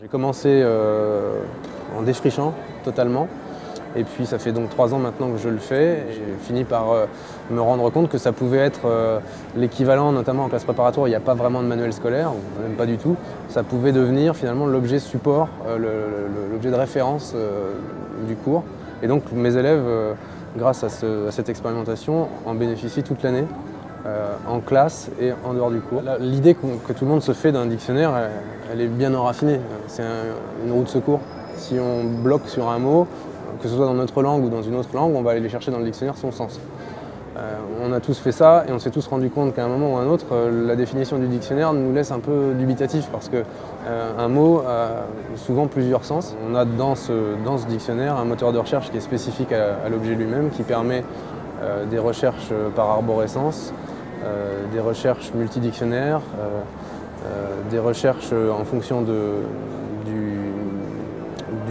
J'ai commencé en défrichant totalement. Et puis ça fait donc 3 ans maintenant que je le fais. J'ai fini par me rendre compte que ça pouvait être l'équivalent, notamment en classe préparatoire, il n'y a pas vraiment de manuel scolaire, ou même pas du tout. Ça pouvait devenir finalement l'objet support, l'objet de référence du cours. Et donc mes élèves, grâce à cette expérimentation, en bénéficient toute l'année, en classe et en dehors du cours. L'idée que tout le monde se fait d'un dictionnaire, elle est bien enracinée. C'est une roue de secours. Si on bloque sur un mot, que ce soit dans notre langue ou dans une autre langue, on va aller chercher dans le dictionnaire son sens. On a tous fait ça et on s'est tous rendu compte qu'à un moment ou à un autre, la définition du dictionnaire nous laisse un peu dubitatifs parce qu'un mot a souvent plusieurs sens. On a dans ce dictionnaire un moteur de recherche qui est spécifique à l'objet lui-même, qui permet des recherches par arborescence, des recherches multidictionnaires, des recherches en fonction du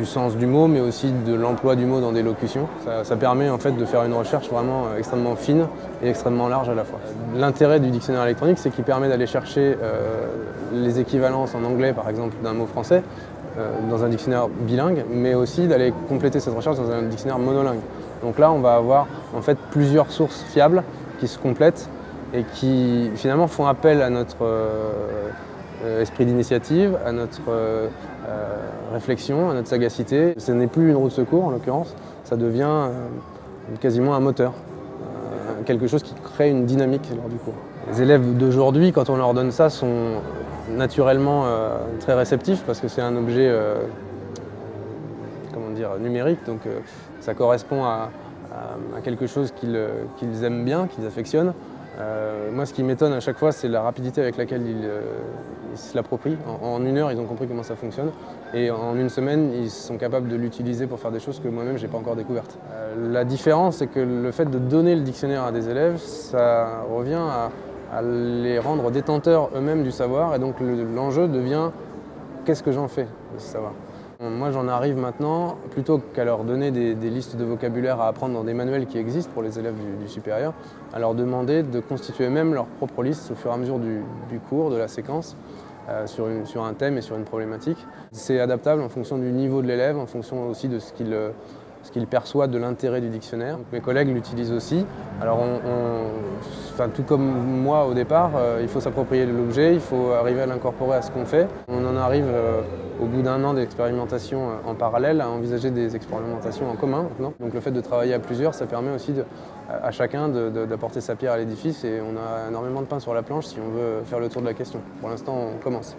sens du mot, mais aussi de l'emploi du mot dans des locutions. Ça permet en fait de faire une recherche vraiment extrêmement fine et extrêmement large à la fois. L'intérêt du dictionnaire électronique, c'est qu'il permet d'aller chercher les équivalences en anglais, par exemple, d'un mot français, dans un dictionnaire bilingue, mais aussi d'aller compléter cette recherche dans un dictionnaire monolingue. Donc là, on va avoir en fait plusieurs sources fiables qui se complètent et qui finalement font appel à notre esprit d'initiative, à notre réflexion, à notre sagacité. Ce n'est plus une roue de secours en l'occurrence, ça devient quasiment un moteur, quelque chose qui crée une dynamique lors du cours. Les élèves d'aujourd'hui, quand on leur donne ça, sont naturellement très réceptifs parce que c'est un objet comment dire, numérique, donc ça correspond à quelque chose qu'ils aiment bien, qu'ils affectionnent. Moi, ce qui m'étonne à chaque fois, c'est la rapidité avec laquelle ils se l'approprient. En 1 heure, ils ont compris comment ça fonctionne. Et en 1 semaine, ils sont capables de l'utiliser pour faire des choses que moi-même, je n'ai pas encore découvertes. La différence, c'est que le fait de donner le dictionnaire à des élèves, ça revient à les rendre détenteurs eux-mêmes du savoir. Et donc, l'enjeu devient qu'est-ce que j'en fais de ce savoir ? Moi, j'en arrive maintenant, plutôt qu'à leur donner des listes de vocabulaire à apprendre dans des manuels qui existent pour les élèves du supérieur, à leur demander de constituer eux-mêmes leur propre liste au fur et à mesure du cours, de la séquence, sur un thème et sur une problématique. C'est adaptable en fonction du niveau de l'élève, en fonction aussi de ce qu'il perçoit de l'intérêt du dictionnaire. Mes collègues l'utilisent aussi. Alors, tout comme moi au départ, il faut s'approprier l'objet, il faut arriver à l'incorporer à ce qu'on fait. On en arrive au bout d'1 an d'expérimentation en parallèle à envisager des expérimentations en commun maintenant. Donc le fait de travailler à plusieurs, ça permet aussi à chacun d'apporter sa pierre à l'édifice et on a énormément de pain sur la planche si on veut faire le tour de la question. Pour l'instant, on commence.